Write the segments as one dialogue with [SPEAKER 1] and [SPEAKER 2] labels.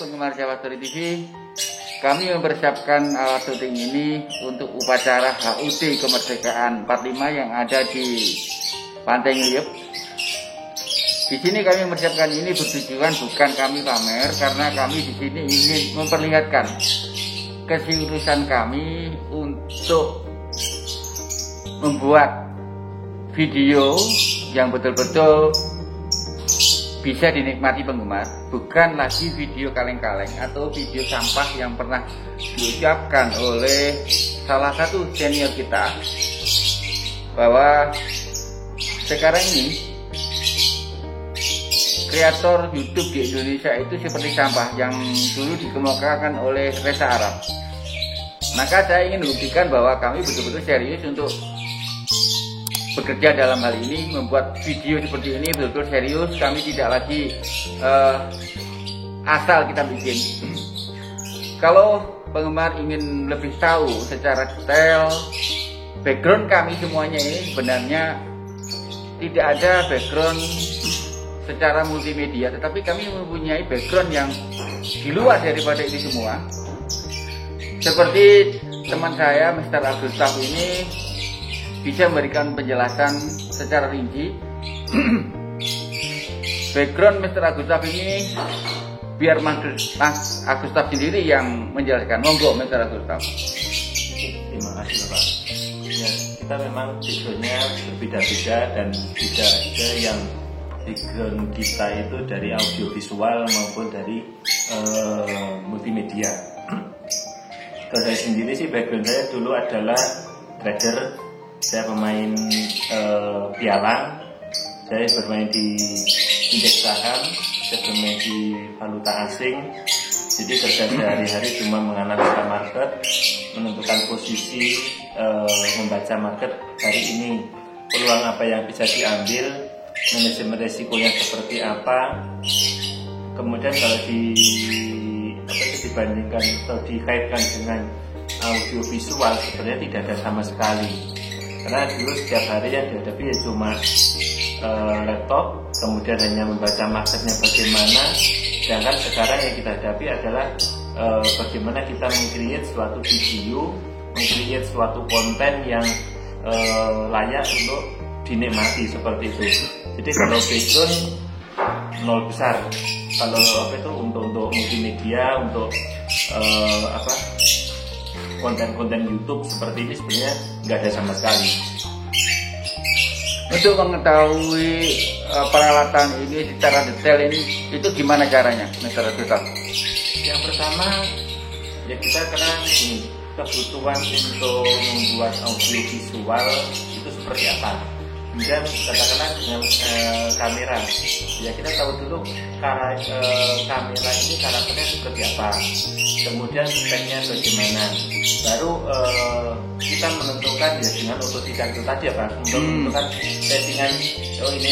[SPEAKER 1] penggemar Jawa Story TV, kami mempersiapkan alat syuting ini untuk upacara HUT Kemerdekaan 45 yang ada di Pantai Ngeliep. Di sini kami mempersiapkan ini bertujuan bukan kami pamer, karena kami di sini ingin memperlihatkan keseriusan kami untuk membuat video yang betul-betul bisa dinikmati penggemar, bukan lagi video kaleng-kaleng atau video sampah yang pernah diucapkan oleh salah satu senior kita, bahwa sekarang ini kreator YouTube di Indonesia itu seperti sampah yang dulu dikemukakan oleh Reza Arab. Maka saya ingin membuktikan bahwa kami betul-betul serius untuk bekerja dalam hal ini, membuat video seperti ini betul-betul serius. Kami tidak lagi asal kita bikin. Kalau penggemar ingin lebih tahu secara detail background kami semuanya ini, sebenarnya tidak ada background secara multimedia, tetapi kami mempunyai background yang di luar daripada ini semua. Seperti teman saya Mr. Agustaf ini bisa memberikan penjelasan secara rinci. Background Mr. Agustaf ini biar Mas Agustaf sendiri yang menjelaskan. Monggo Mr. Agustaf.
[SPEAKER 2] Terima kasih Pak. Ya, kita memang backgroundnya berbeda-beda dan tidak ada yang background kita itu dari audiovisual maupun dari multimedia. Kalau saya sendiri sih background saya dulu adalah trader. Saya pemain pialang, saya bermain di indeks saham, saya bermain di valuta asing. Jadi kerja sehari-hari cuma menganalisa market, menentukan posisi, membaca market hari ini, peluang apa yang bisa diambil, manajemen resikonya seperti apa. Kemudian kalau dibandingkan atau dikaitkan dengan audiovisual, sebenarnya tidak ada sama sekali. Karena dulu setiap hari yang dihadapi ya cuma laptop, kemudian hanya membaca marketnya bagaimana. Sedangkan sekarang yang kita hadapi adalah bagaimana kita meng-create suatu video, meng-create suatu konten yang layak untuk dinikmati seperti itu. Jadi kalau background nol besar, kalau untuk multimedia, untuk konten-konten YouTube seperti ini sebenarnya nggak ada sama sekali.
[SPEAKER 1] Untuk mengetahui peralatan ini secara detail ini, itu gimana caranya, Mr. Agustaf?
[SPEAKER 2] Yang pertama, ya kita kenal kebutuhan untuk membuat audio visual itu seperti apa. Kemudian katakanlah dengan kamera, ya kita tahu dulu kamera ini karakternya seperti apa, kemudian speknya bagaimana, baru kita menentukan ya dengan otodidak itu tadi apa, untuk menentukan settingan, ini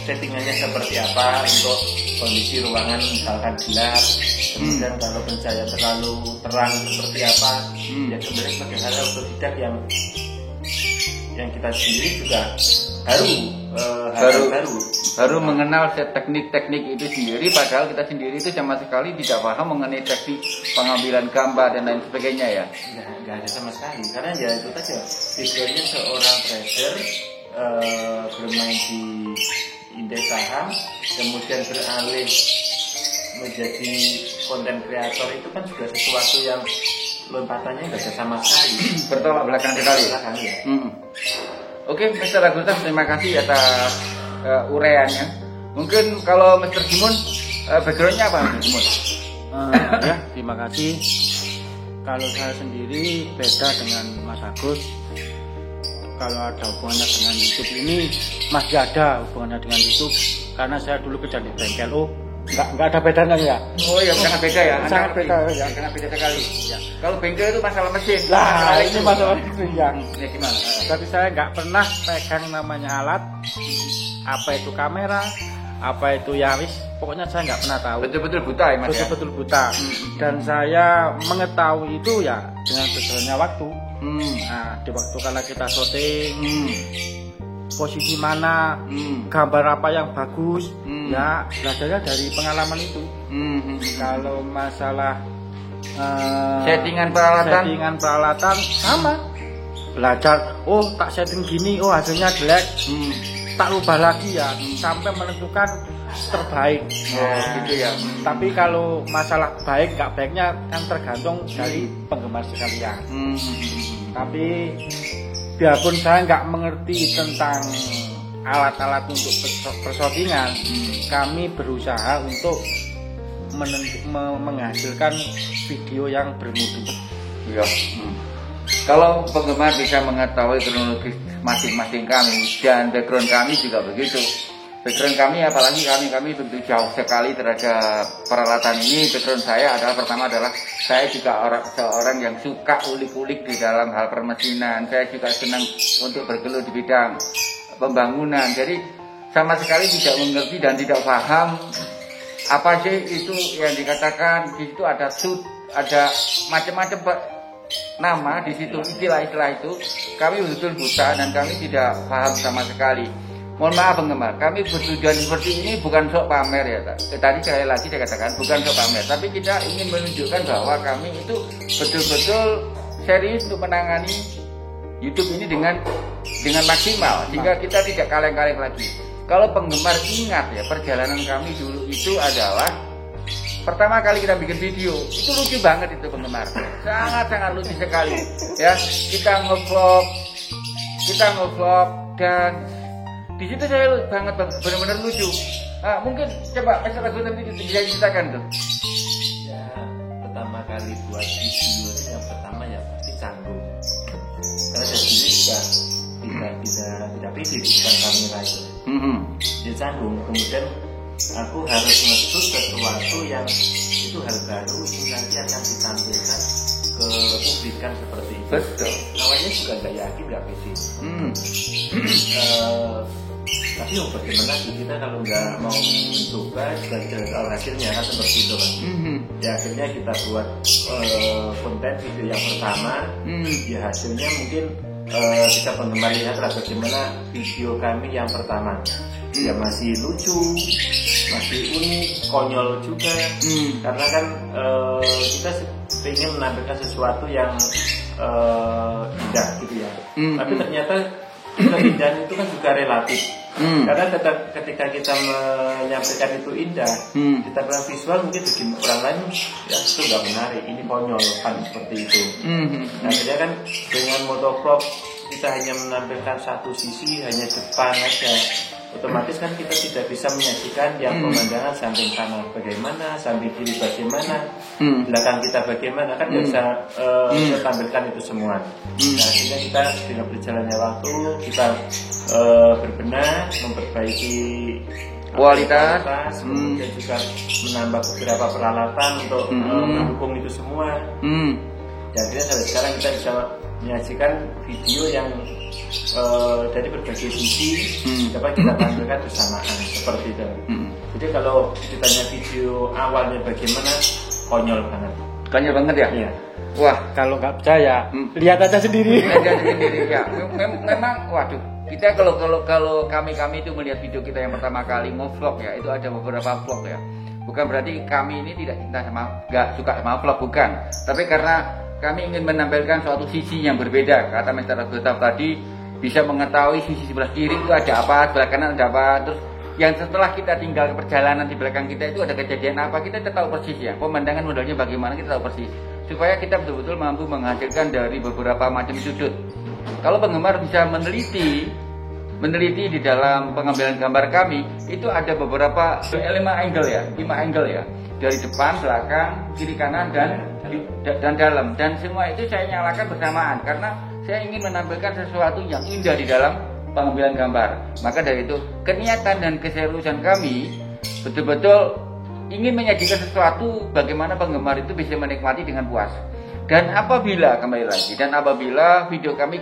[SPEAKER 2] settingannya seperti apa untuk kondisi ruangan misalkan gelap, kemudian kalau pencahayaan terlalu terang seperti apa, ya sebenarnya sebagai hal otodidak yang kita sendiri juga baru
[SPEAKER 1] mengenal teknik-teknik itu sendiri, padahal kita sendiri itu sama sekali tidak paham mengenai teknik pengambilan gambar dan lain sebagainya ya.
[SPEAKER 2] Nggak ada sama sekali, karena ya itu tadi backgroundnya seorang trader, bermain di indeks saham, kemudian beralih menjadi konten kreator, itu kan juga sesuatu yang lompatannya nggak ada sama sekali,
[SPEAKER 1] bertolak belakang sekali.
[SPEAKER 2] Ya.
[SPEAKER 1] Oke, Mr. Agustaf, terima kasih atas uraiannya. Mungkin kalau Mr. Jimun, backgroundnya apa, Mr. Jimun?
[SPEAKER 3] Ya, terima kasih. Kalau saya sendiri beda dengan Mas Agus. Kalau ada hubungannya dengan YouTube ini, masih ada hubungannya dengan YouTube, karena saya dulu kerja di bengkel. Enggak ada bedanya ya.
[SPEAKER 1] Oh ya, sangat beda ya.
[SPEAKER 3] Sangat beda ya.
[SPEAKER 1] Sangat beda sekali. Ya. Kalau bengkel itu masalah mesin.
[SPEAKER 3] Lah, ini masalah mesin yang.
[SPEAKER 1] Ya gimana?
[SPEAKER 3] Tapi saya nggak pernah pegang namanya alat. Apa itu kamera, apa itu Yaris, pokoknya saya nggak pernah tahu.
[SPEAKER 1] Betul-betul buta ya Mas.
[SPEAKER 3] Betul-betul buta. Dan saya mengetahui itu ya dengan berjalannya waktu. Nah, di waktu kala kita syuting, posisi mana, gambar apa yang bagus, ya belajarnya dari pengalaman itu. Kalau masalah
[SPEAKER 1] settingan peralatan
[SPEAKER 3] sama, belajar, oh tak setting gini, oh hasilnya jelek, tak rubah lagi ya, sampai menentukan terbaik.
[SPEAKER 1] Gitu ya.
[SPEAKER 3] Tapi kalau masalah baik nggak baiknya kan tergantung dari penggemar sekalian. Tapi biarpun saya nggak mengerti tentang alat-alat untuk pershootingan, kami berusaha untuk menghasilkan video yang bermutu.
[SPEAKER 1] Ya. Kalau penggemar bisa mengetahui kronologis masing-masing kami dan background kami juga begitu. Background kami, apalagi kami begitu jauh sekali terhadap peralatan ini. Background saya adalah pertama adalah saya juga seorang yang suka ulik-ulik di dalam hal permesinan. Saya juga senang untuk bergelut di bidang pembangunan. Jadi sama sekali tidak mengerti dan tidak paham apa sih itu yang dikatakan di situ ada ada macam-macam nama di situ, istilah-istilah itu. Kami betul buta dan kami tidak paham sama sekali. Mohon maaf penggemar, kami bertujuan seperti ini bukan sok pamer ya. Tadi sekali lagi saya katakan bukan sok pamer, tapi kita ingin menunjukkan bahwa kami itu betul-betul serius untuk menangani YouTube ini dengan maksimal, sehingga kita tidak kaleng-kaleng lagi. Kalau penggemar ingat ya, perjalanan kami dulu itu adalah pertama kali kita bikin video, itu lucu banget itu penggemar, sangat-sangat lucu sekali ya. Kita ngevlog dan di situ saya banget benar-benar lucu. Mungkin coba Mr. Agus nanti bisa ceritakan tuh.
[SPEAKER 2] Ya, pertama kali buat video itu yang pertama ya pasti canggung. Karena saya sendiri juga tidak pede di depan kamera itu. Dia canggung. Kemudian aku harus nge-shoot sesuatu yang itu hal baru yang nanti akan ditampilkan ke publik kan seperti itu.
[SPEAKER 1] Betul.
[SPEAKER 2] Awalnya juga nggak yakin, nggak pede. Tapi bagaimana sih kita kalau nggak mau mencoba juga tidak tahu hasilnya kan seperti itu kan. Ya akhirnya kita buat konten video yang pertama. Ya hasilnya mungkin bisa penggemar lihat lah bagaimana video kami yang pertama. Ya masih lucu, masih unik, konyol juga. Karena kan kita ingin menampilkan sesuatu yang indah gitu ya. Tapi ternyata keindahan itu kan juga relatif. Karena ketika kita menyampaikan itu indah, kita bilang visual mungkin bagi orang lain ya itu nggak menarik, ini konyol kan seperti itu. Nah akhirnya kan dengan motovlog kita hanya menampilkan satu sisi, hanya depan aja, otomatis kan kita tidak bisa menyaksikan yang pemandangan samping kanan bagaimana, samping kiri bagaimana, belakang kita bagaimana, kan nggak bisa kita tampilkan itu semua. Nah akhirnya kita dengan berjalannya waktu kita berbenah, memperbaiki
[SPEAKER 1] kualitas,
[SPEAKER 2] kemudian juga menambah beberapa peralatan untuk mendukung itu semua. Dan akhirnya sampai sekarang kita bisa menyajikan video yang dari berbagai sisi dapat kita tampilkan bersamaan seperti itu. Jadi kalau ditanya video awalnya bagaimana, konyol banget.
[SPEAKER 1] Konyol banget ya?
[SPEAKER 2] Iya.
[SPEAKER 1] Wah,
[SPEAKER 3] Kalau nggak percaya, lihat aja sendiri.
[SPEAKER 1] ya. Memang, waduh. Kita kalau kami itu melihat video kita yang pertama kali nge-vlog ya, itu ada beberapa vlog ya. Bukan berarti kami ini tidak cinta nggak suka sama vlog, bukan. Tapi karena kami ingin menampilkan suatu sisi yang berbeda. Kata Mr. Gustaf tadi, bisa mengetahui sisi sebelah kiri itu ada apa, sebelah kanan ada apa. Terus yang setelah kita tinggal ke perjalanan di belakang kita itu ada kejadian apa, kita tahu persis ya. Pemandangan modelnya bagaimana kita tahu persis. Supaya kita betul-betul mampu menghasilkan dari beberapa macam sudut. Kalau penggemar bisa meneliti di dalam pengambilan gambar kami, itu ada beberapa 5 angle ya. Dari depan, belakang, kiri kanan dan dalam. Dan semua itu saya nyalakan bersamaan karena saya ingin menampilkan sesuatu yang indah di dalam pengambilan gambar. Maka dari itu, keniatan dan keseriusan kami betul-betul ingin menyajikan sesuatu bagaimana penggemar itu bisa menikmati dengan puas. Dan apabila video kami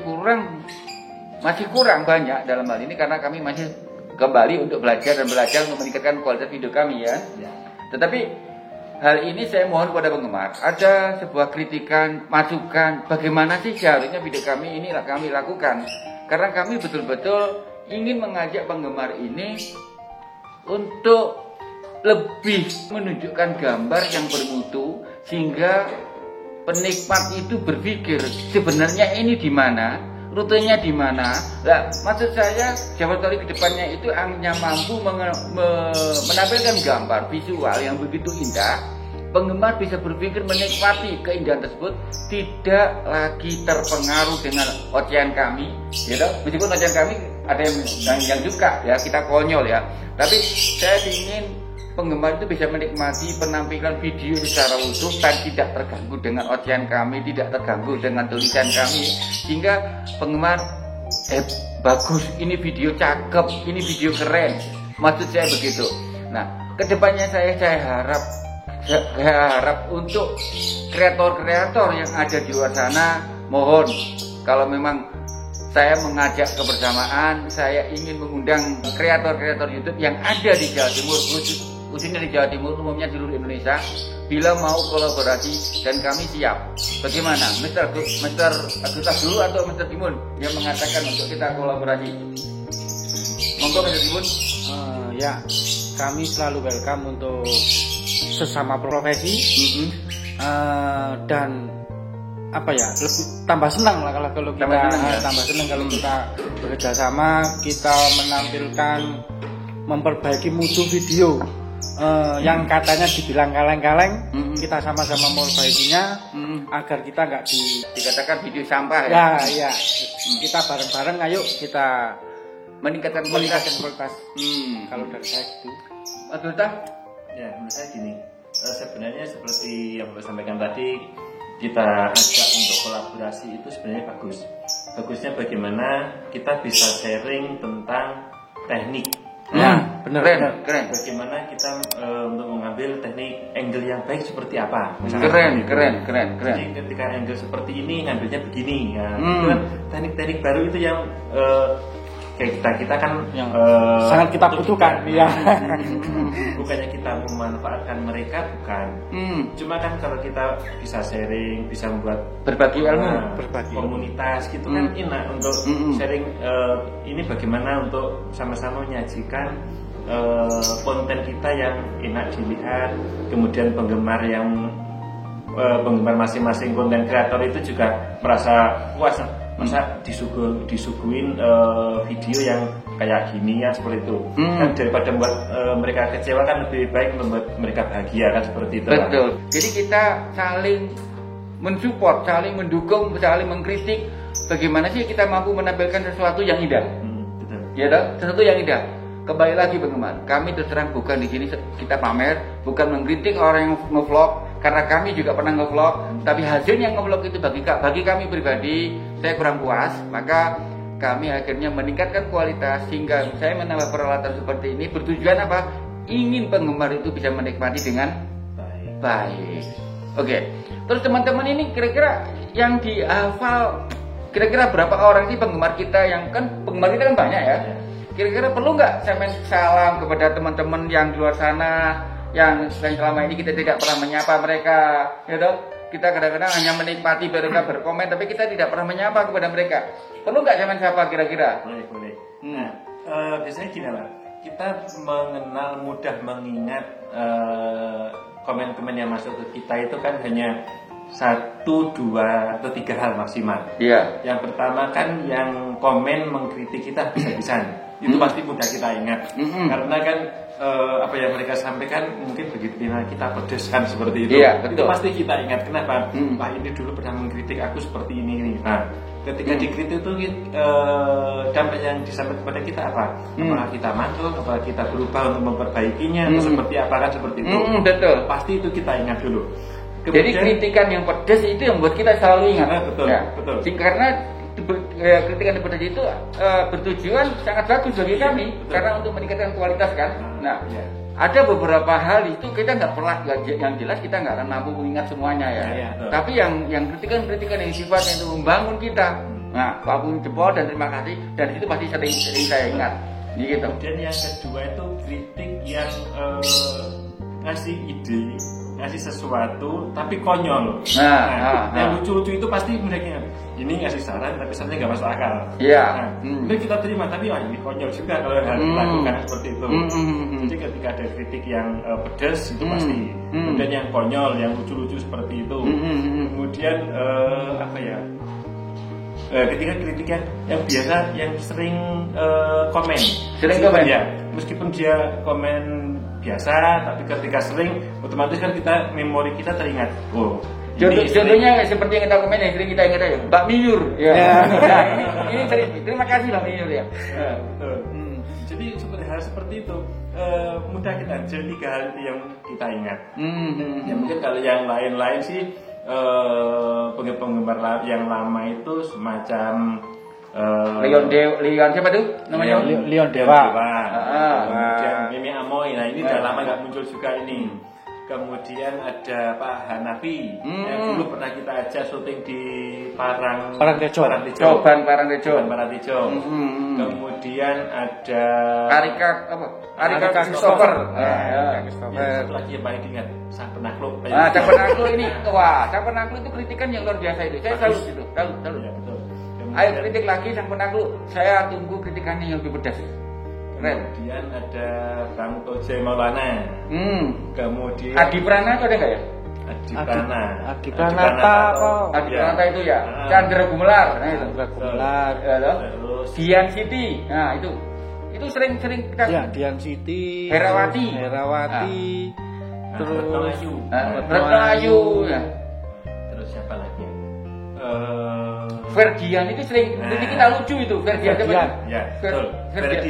[SPEAKER 1] masih kurang banyak dalam hal ini, karena kami masih kembali untuk belajar untuk meningkatkan kualitas video kami ya. Tetapi hal ini saya mohon kepada penggemar, ada sebuah kritikan, masukan, bagaimana sih seharusnya video kami ini kami lakukan. Karena kami betul-betul ingin mengajak penggemar ini untuk lebih menunjukkan gambar yang bermutu sehingga penikmat itu berpikir sebenarnya ini di mana, rutenya di mana. Nah, maksud saya Jawa Story kedepannya itu hanya mampu menampilkan gambar visual yang begitu indah. Penggemar bisa berpikir menikmati keindahan tersebut, tidak lagi terpengaruh dengan ocehan kami, gitu. Meskipun ocehan kami ada yang suka ya, kita konyol ya. Tapi saya ingin penggemar itu bisa menikmati penampilan video secara utuh dan tidak terganggu dengan ocehan kami, tidak terganggu dengan tulisan kami, sehingga penggemar bagus, ini video cakep, ini video keren. Maksud saya begitu. Nah, kedepannya saya harap untuk kreator-kreator yang ada di luar sana, mohon kalau memang saya mengajak kebersamaan, saya ingin mengundang kreator-kreator YouTube yang ada di Jawa Timur, khususnya di Jawa Timur, umumnya di seluruh Indonesia, bila mau kolaborasi dan kami siap. Bagaimana, Mr. Agus dulu atau Mr. Timun yang mengatakan untuk kita kolaborasi? Monggo Mr. Timun.
[SPEAKER 3] Ya, kami selalu welcome untuk sesama profesi, dan apa ya, lebih tambah senang lah kalau kita tambah senang kalau kita bekerja sama, kita menampilkan, memperbaiki mutu video yang katanya dibilang kaleng-kaleng, kita sama-sama memperbaikinya agar kita nggak
[SPEAKER 1] dikatakan video sampah ya.
[SPEAKER 3] Ya, kita bareng-bareng, ayo kita
[SPEAKER 1] meningkatkan
[SPEAKER 3] kualitas.
[SPEAKER 1] Kalau
[SPEAKER 3] dari saya gitu.
[SPEAKER 1] Aduh,
[SPEAKER 2] ya menurut saya gini, sebenarnya seperti yang Bapak sampaikan tadi, kita ajak untuk kolaborasi itu sebenarnya bagus. Bagusnya bagaimana kita bisa sharing tentang teknik.
[SPEAKER 1] Benar, keren.
[SPEAKER 2] Bagaimana kita untuk mengambil teknik angle yang baik seperti apa?
[SPEAKER 1] Keren.
[SPEAKER 2] Jadi ketika angle seperti ini, ngambilnya begini. Ya, itu kan teknik-teknik baru itu yang kayak kita kan
[SPEAKER 3] yang sangat kita butuhkan. Ya.
[SPEAKER 2] Bukannya kita memanfaatkan mereka, bukan. Cuma kan kalau kita bisa sharing, bisa membuat
[SPEAKER 1] berbagi ilmu,
[SPEAKER 2] berbagi komunitas gitu kan enak untuk sharing. Ini bagaimana untuk sama-sama menyajikan konten kita yang enak dilihat, kemudian penggemar masing-masing konten kreator itu juga merasa puas, masa disuguhin video yang kayak gini ya, seperti itu. Kan daripada membuat mereka kecewa, kan lebih baik membuat mereka bahagia, kan seperti itu.
[SPEAKER 1] Betul. Jadi kita saling mensupport, saling mendukung, saling mengkritik. Bagaimana sih kita mampu menampilkan sesuatu yang indah?
[SPEAKER 2] Betul.
[SPEAKER 1] Ya toh, sesuatu yang indah. Kembali lagi penggemar, kami terus terang bukan di sini kita pamer, bukan mengkritik orang yang ngevlog, karena kami juga pernah ngevlog, tapi hasilnya ngevlog itu bagi kami pribadi saya kurang puas, maka kami akhirnya meningkatkan kualitas sehingga saya menambah peralatan seperti ini. Bertujuan apa? Ingin penggemar itu bisa menikmati dengan baik. Oke. Terus teman-teman ini kira-kira yang dihafal, kira-kira berapa orang sih penggemar kita? Yang kan penggemar kita kan banyak ya. Kira-kira perlu nggak saya salam kepada teman-teman yang di luar sana yang selama ini kita tidak pernah menyapa mereka, ya toh? Kita kadang-kadang hanya menikmati mereka berkomen, tapi kita tidak pernah menyapa kepada mereka. Perlu nggak saya sapa kira-kira?
[SPEAKER 2] Boleh. Nah, biasanya gini lah, kita mudah mengingat komen-komen yang masuk ke kita itu kan hanya 1, 2, atau 3 hal maksimal.
[SPEAKER 1] Iya.
[SPEAKER 2] Yang pertama kan yang komen mengkritik kita habis-habisan. Itu pasti mudah kita ingat. Karena kan apa yang mereka sampaikan mungkin begitu kita pedes kan seperti itu.
[SPEAKER 1] Iya, betul.
[SPEAKER 2] Itu pasti kita ingat. Kenapa? Wah, ini dulu pernah mengkritik aku seperti ini. Nah, ketika dikritik itu dampak yang disampaikan kepada kita apa? Apakah kita mantul, apakah kita berubah untuk memperbaikinya, atau seperti apa, kan seperti itu.
[SPEAKER 1] Betul.
[SPEAKER 2] Pasti itu kita ingat dulu.
[SPEAKER 1] Kemudian, jadi kritikan yang pedas itu yang buat kita selalu ingat.
[SPEAKER 2] Betul.
[SPEAKER 1] Ya.
[SPEAKER 2] Betul.
[SPEAKER 1] Karena kritikan yang pedas itu bertujuan sangat bagus bagi kami, karena untuk meningkatkan kualitas kan. Nah, ada beberapa hal itu kita nggak pernah, yang jelas kita nggak akan mampu mengingat semuanya ya. Tapi yang kritikan yang sifatnya itu membangun kita. Nah, Pak Bung jempol dan terima kasih, dan itu pasti sering saya ingat. Gitu.
[SPEAKER 2] Kemudian yang kedua itu kritik yang ngasih ide ngasih sesuatu tapi konyol. Yang lucu-lucu itu pasti mereka ini ngasih saran tapi sarannya nggak masuk akal.
[SPEAKER 1] Iya.
[SPEAKER 2] Kemudian kita terima tapi wah ini konyol juga kalau hal dilakukan seperti itu. Jadi ketika ada kritik yang pedas itu pasti. Kemudian yang konyol, yang lucu-lucu seperti itu. Kemudian apa ya? Ketika kritik yang biasa, yang sering komen.
[SPEAKER 1] Sering komen
[SPEAKER 2] ya. Meskipun dia komen biasa, tapi ketika sering, otomatis kan kita memori kita teringat. Oh,
[SPEAKER 1] contohnya seperti yang kita komen yang sering kita ingat ya, Mbak Miyur. Ya. Ini terima kasih Mbak Miyur ya.
[SPEAKER 2] Jadi hal seperti itu mudah kita jadi 3 hal itu yang kita ingat. Ya mungkin kalau yang lain-lain sih penggemar yang lama itu semacam
[SPEAKER 1] Leon siapa tuh namanya?
[SPEAKER 3] Leon Dewa.
[SPEAKER 2] Kemudian Mimi Amoy. Nah ini udah lama nggak muncul juga ini. Kemudian ada Pak Hanafi yang dulu pernah kita ajak syuting di
[SPEAKER 3] Parangtejo.
[SPEAKER 2] Kemudian ada
[SPEAKER 1] Arika Christopher.
[SPEAKER 2] Satu lagi yang paling diingat Sang Penakluk.
[SPEAKER 1] Sang Penakluk ini Sang Penakluk itu kritikan yang luar biasa itu. Saya salut itu. Salut.
[SPEAKER 2] Ya, betul.
[SPEAKER 1] Ayo kritik lagi Sang Penakluk. Saya tunggu kritikannya yang lebih pedas. Keren.
[SPEAKER 2] Kemudian ada Bang Toje Maulana. Kemudian
[SPEAKER 1] Adi Prana itu ada nggak ya?
[SPEAKER 3] Adi Pranata
[SPEAKER 1] itu ya. Chandra Gumelar. Nah itu.
[SPEAKER 3] Gumelar.
[SPEAKER 2] Terus
[SPEAKER 1] Dian Siti. Nah itu sering kita.
[SPEAKER 3] Ya, Dian Siti.
[SPEAKER 1] Herawati.
[SPEAKER 2] Terus
[SPEAKER 1] Retno Ayu. Ya.
[SPEAKER 2] Terus siapa lagi?
[SPEAKER 1] Ferdian itu sering kritik kita lucu itu. Ferdi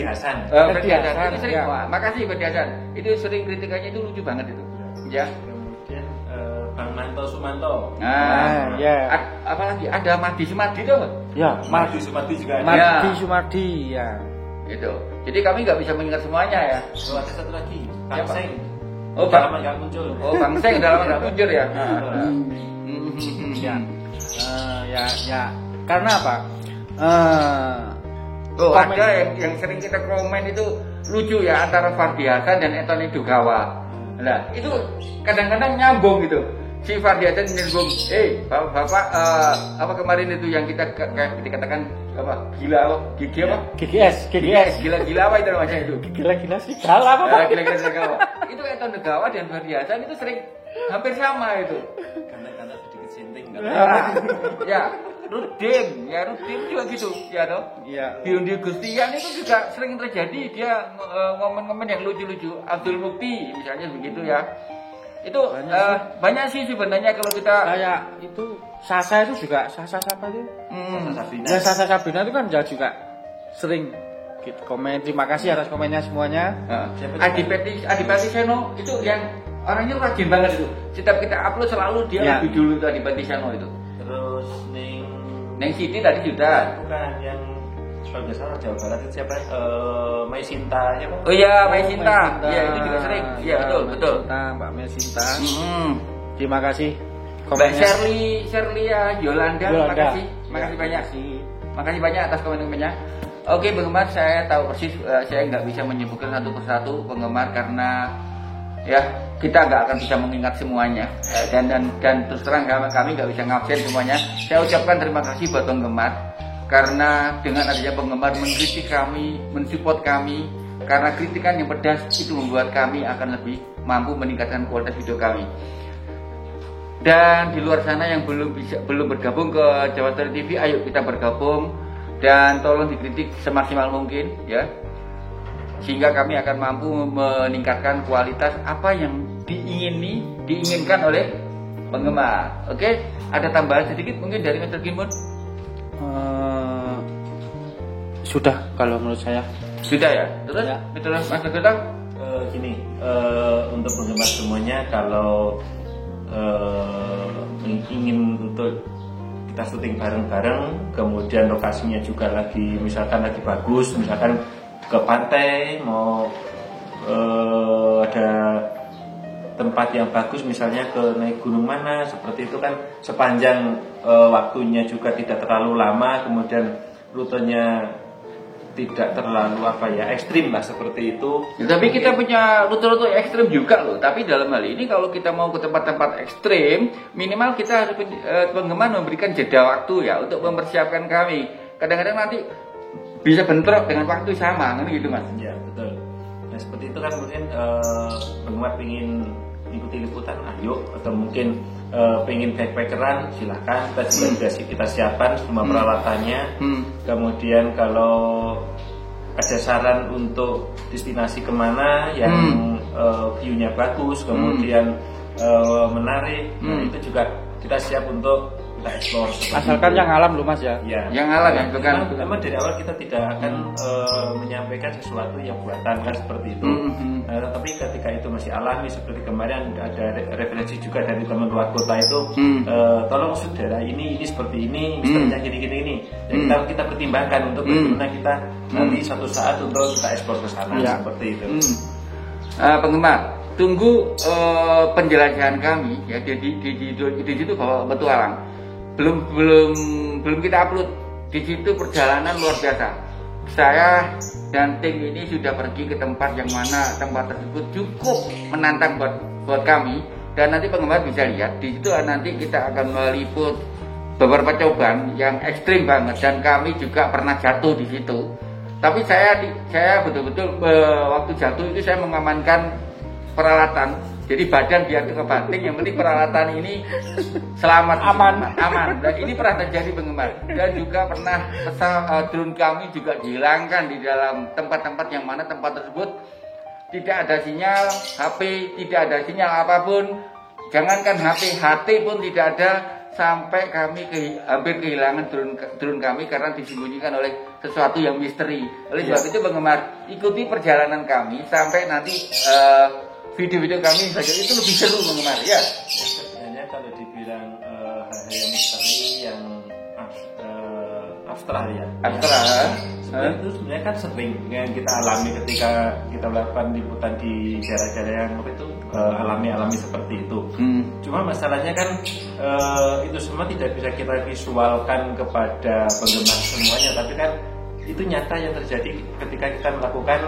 [SPEAKER 1] Hasan. Itu sering. Makasih Ferdi Hasan. Itu sering kritikannya itu lucu banget itu. Ya.
[SPEAKER 2] Kemudian Bang Manto Sumanto.
[SPEAKER 1] Apalagi ada Madi Sumadi itu apa?
[SPEAKER 3] Ya,
[SPEAKER 2] Madi Sumadi juga ada.
[SPEAKER 3] Madi Sumadi ya.
[SPEAKER 1] Itu. Jadi kami nggak bisa mengingat semuanya ya.
[SPEAKER 2] Ada satu lagi, Bang Seng.
[SPEAKER 1] Bang
[SPEAKER 2] lama nggak muncul.
[SPEAKER 1] Bang Seng udah lama nggak muncul ya.
[SPEAKER 3] Ya. Karena apa?
[SPEAKER 1] Ada yang sering kita komen itu lucu ya antara Fardi Hasan dan Anthony Dugawa. Nah itu kadang-kadang nyambung gitu. Si Fardi Hasan nyambung, bapak apa kemarin itu yang kita dikatakan apa gigi apa?
[SPEAKER 3] GGS.
[SPEAKER 1] Gila apa itu namanya itu?
[SPEAKER 3] Gila segala apa?
[SPEAKER 1] Gila segala. Itu Anthony Dugawa dan Fardi Hasan itu sering hampir sama itu.
[SPEAKER 2] Karena sedikit sinting
[SPEAKER 1] ya. Rudim juga gitu, ya toh.
[SPEAKER 3] Iya.
[SPEAKER 1] Di Gustian itu juga sering terjadi dia momen-momen yang lucu-lucu. Abdul Mukti misalnya begitu ya. Itu banyak sih sebenarnya kalau kita
[SPEAKER 3] kayak itu Sasa itu juga Sasa siapa itu? Sasa Sabrina itu kan juga sering gitu komen. Terima kasih atas komennya semuanya.
[SPEAKER 1] Adipati Seno itu yang orangnya rajin banget itu. Setiap kita upload selalu dia lebih dulu itu Adipati Seno itu.
[SPEAKER 2] Terus
[SPEAKER 1] Neng Siti tadi sudah.
[SPEAKER 2] Bukan yang kalau nggak salah Jawa Barat itu siapa? Mai Sinta ya Pak?
[SPEAKER 1] Oh iya Mai Sinta. Iya itu juga sering. Iya betul.
[SPEAKER 3] Mbak Mai Sinta. Terima kasih.
[SPEAKER 1] Mbak Shirley Yolanda. Makasih banyak. Makasih banyak atas komen-komennya. Oke penggemar, saya tahu persis saya nggak bisa menyebutkan satu persatu penggemar karena ya kita nggak akan bisa mengingat semuanya dan terus terang kami nggak bisa ngabsen semuanya. Saya ucapkan terima kasih buat penggemar karena dengan adanya penggemar mengkritik kami, mensupport kami, karena kritikan yang pedas itu membuat kami akan lebih mampu meningkatkan kualitas video kami. Dan di luar sana yang belum bergabung ke Jawa Story TV, ayo kita bergabung dan tolong dikritik semaksimal mungkin ya. Sehingga kami akan mampu meningkatkan kualitas apa yang diinginkan oleh penggemar. Oke, ada tambahan sedikit mungkin dari Mr. Kimun?
[SPEAKER 3] Sudah kalau menurut saya.
[SPEAKER 1] Sudah ya. Terus
[SPEAKER 3] ya.
[SPEAKER 1] Mas Getang?
[SPEAKER 2] Gini, untuk penggemar semuanya kalau ingin untuk kita syuting bareng-bareng, kemudian lokasinya juga lagi bagus, misalkan ke pantai, mau ada tempat yang bagus misalnya ke naik gunung mana, seperti itu kan sepanjang waktunya juga tidak terlalu lama, kemudian rutenya tidak terlalu ekstrim lah seperti itu.
[SPEAKER 1] Ya, tapi kita punya rute-rute ekstrim juga loh. Tapi dalam hal ini kalau kita mau ke tempat-tempat ekstrim, minimal kita harus penggemar memberikan jeda waktu ya untuk mempersiapkan kami. Kadang-kadang nanti bisa bentrok dengan waktu sama, kan gitu Mas?
[SPEAKER 2] Ya betul. Nah seperti itu kan mungkin penggemar ingin ikuti liputan, ayo, atau mungkin pengen backpackeran, silahkan kita siapkan semua peralatannya. Kemudian kalau ada saran untuk destinasi kemana yang view-nya bagus, kemudian menarik, nah itu juga kita siap untuk kita explore.
[SPEAKER 3] Asalkan yang alam loh Mas ya.
[SPEAKER 1] Yang alam ya, bukan.
[SPEAKER 2] Memang dari awal kita tidak akan menyampaikan sesuatu yang buatan kan seperti itu. Tapi ketika itu masih alami seperti kemarin ada referensi juga dari teman luar kota itu, tolong saudara ini seperti ini, misterinya gini. Dan kita pertimbangkan untuk bagaimana kita nanti suatu saat untuk kita ekspor ke sana seperti itu.
[SPEAKER 1] Penggemar, tunggu penjelajahan kami ya di situ bahwa petualang. Belum kita upload. Di situ perjalanan luar biasa. Saya dan tim ini sudah pergi ke tempat yang mana tempat tersebut cukup menantang buat kami, dan nanti penggemar bisa lihat di situ nanti kita akan meliput beberapa cobaan yang ekstrim banget, dan kami juga pernah jatuh di situ. Tapi saya betul-betul waktu jatuh itu saya mengamankan peralatan. Jadi badan biar kebanting, yang penting peralatan ini selamat, aman. Dan ini pernah terjadi penggemar. Dan juga pernah drone kami juga dihilangkan di dalam tempat-tempat yang mana tempat tersebut tidak ada sinyal HP, tidak ada sinyal apapun. Jangankan HP, HT pun tidak ada, sampai kami hampir kehilangan drone kami karena disembunyikan oleh sesuatu yang misteri. Oleh sebab itu penggemar, ikuti perjalanan kami sampai nanti video-video kami saja itu lebih seru penggemar ya.
[SPEAKER 2] Sebenarnya kalau dibilang hal-hal yang misteri yang abstrak ya. Itu sebenarnya kan sering yang kita alami ketika kita melakukan liputan di daerah-daerah yang itu alami seperti itu. Cuma masalahnya kan itu semua tidak bisa kita visualkan kepada penggemar semuanya, tapi kan itu nyata yang terjadi ketika kita melakukan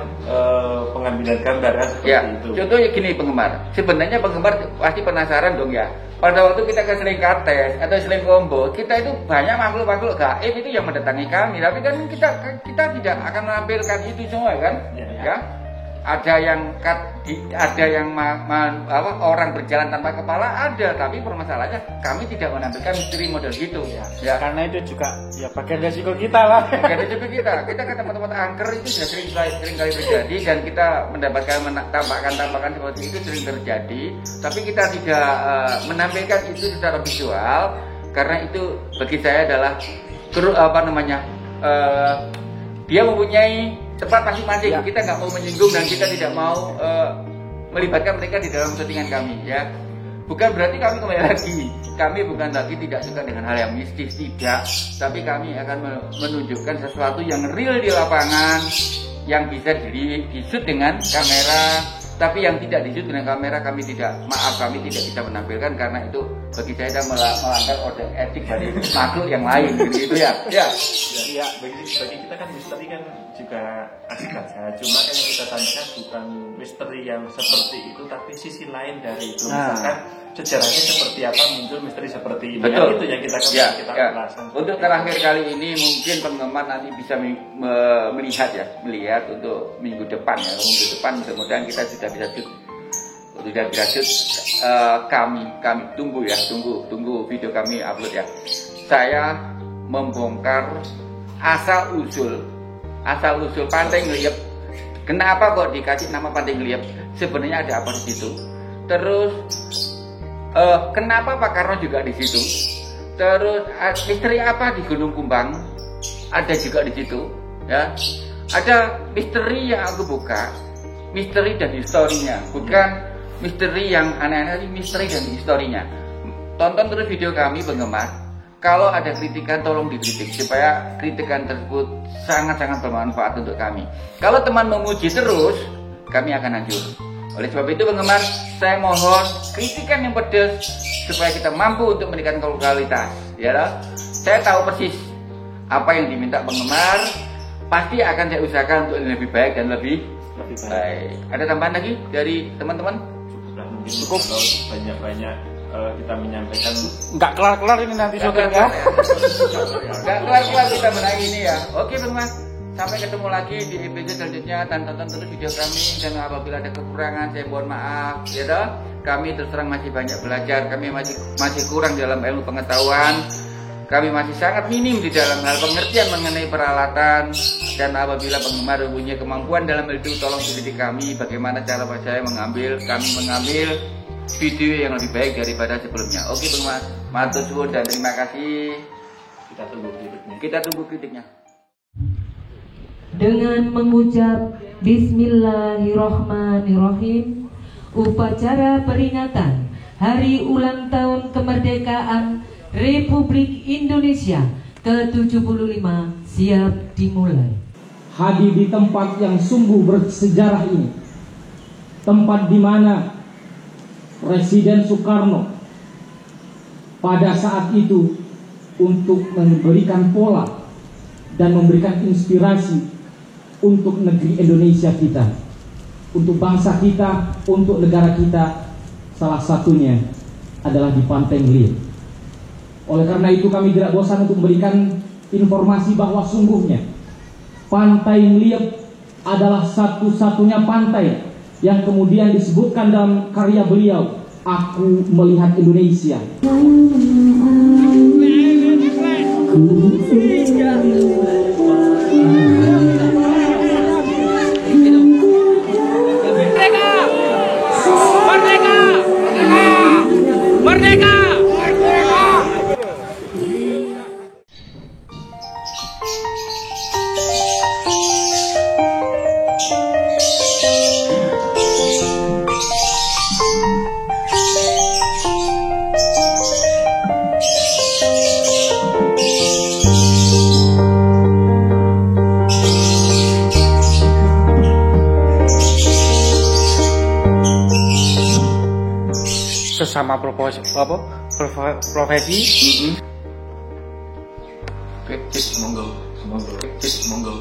[SPEAKER 2] pengambilan gambar kan seperti itu.
[SPEAKER 1] Contohnya gini penggemar, sebenarnya penggemar pasti penasaran dong ya. Pada waktu kita ke Selingkates atau Selingkombo, kita itu banyak makhluk-makhluk gaib itu yang mendatangi kami, tapi kan kita tidak akan menampilkan itu semua kan, ya. Ada yang orang berjalan tanpa kepala ada, tapi permasalahannya kami tidak menampilkan misteri model gitu.
[SPEAKER 3] Ya. Karena itu juga ya bagian resiko kita lah.
[SPEAKER 1] Bagian resiko kita ke tempat-tempat angker itu sudah sering kali terjadi, dan kita mendapatkan tampakan seperti itu sering terjadi. Tapi kita tidak menampilkan itu secara visual karena itu bagi saya adalah dia mempunyai tempat masing-masing. Kita nggak mau menyinggung dan kita tidak mau melibatkan mereka di dalam settingan kami ya. Bukan berarti kami kembali lagi, kami bukan lagi tidak suka dengan hal yang mistis, tidak. Tapi kami akan menunjukkan sesuatu yang real di lapangan, yang bisa di-shoot dengan kamera. Tapi yang tidak di-shoot dengan kamera kami tidak bisa menampilkan karena itu bagi saya melanggar kode etik dari makhluk yang lain gitu ya.
[SPEAKER 2] Ya, bagi kita kan misteri kan juga asik saja. Cuma kan yang kita tanyakan bukan misteri yang seperti itu, tapi sisi lain dari itu. Misalkan sejarahnya seperti apa muncul misteri seperti ini.
[SPEAKER 1] Betul.
[SPEAKER 2] Kan itu yang kita jelaskan.
[SPEAKER 1] Untuk terakhir kali ini mungkin penggemar nanti bisa melihat untuk minggu depan ya. Minggu depan mudah-mudahan kita sudah bisa shoot. Kami tunggu video kami upload ya. Saya membongkar asal usul Pantai Ngeliep. Kenapa kok dikasih nama Pantai Ngeliep? Sebenarnya ada apa di situ? Terus kenapa Pak Karno juga di situ? Terus misteri apa di Gunung Kumbang? Ada juga di situ, ya. Ada misteri yang aku buka, misteri dan historinya, bukan misteri yang aneh-aneh, misteri dan historinya. Tonton terus video kami penggemar. Kalau ada kritikan tolong dikritik supaya kritikan tersebut sangat-sangat bermanfaat untuk kami. Kalau teman memuji terus, kami akan hancur. Oleh sebab itu penggemar, saya mohon kritikan yang pedas supaya kita mampu untuk meningkatkan kualitas. Ya, saya tahu persis apa yang diminta penggemar. pasti akan saya usahakan untuk lebih baik dan lebih
[SPEAKER 2] Lebih
[SPEAKER 1] baik. Ada tambahan lagi dari teman-teman?
[SPEAKER 2] Cukuplah mungkin
[SPEAKER 3] Cukup.
[SPEAKER 2] kalau banyak-banyak kita menyampaikan
[SPEAKER 3] Nggak kelar-kelar ini nanti syutingnya.
[SPEAKER 1] Gak kelar-kelar kita menang ini ya. Oke teman-teman, sampai ketemu lagi di episode selanjutnya dan tonton terus video kami. Dan apabila ada kekurangan saya mohon maaf ya toh. Kami terus terang masih banyak belajar, kami masih kurang dalam ilmu pengetahuan. Kami masih sangat minim di dalam hal pengertian mengenai peralatan. Dan apabila penggemar punya kemampuan dalam hal itu, tolong dididik kami bagaimana cara kami mengambil video yang lebih baik daripada sebelumnya. Oke teman-teman, matur suwun dan terima kasih.
[SPEAKER 2] kita tunggu berikutnya.
[SPEAKER 1] Kita tunggu kritiknya.
[SPEAKER 4] Dengan mengucap Bismillahirrohmanirrohim, upacara peringatan Hari Ulang Tahun Kemerdekaan Republik Indonesia ke-75 siap dimulai.
[SPEAKER 5] Hadir di tempat yang sungguh bersejarah ini, tempat di mana Presiden Soekarno pada saat itu untuk memberikan pola dan memberikan inspirasi untuk negeri Indonesia kita, untuk bangsa kita, untuk negara kita, salah satunya adalah di Pantai Ngeliep. Oleh karena itu kami tidak bosan untuk memberikan informasi bahwa sungguhnya Pantai Ngeliep adalah satu-satunya pantai yang kemudian disebutkan dalam karya beliau, Aku Melihat Indonesia.
[SPEAKER 3] Sesama profesi
[SPEAKER 1] Oke, monggo.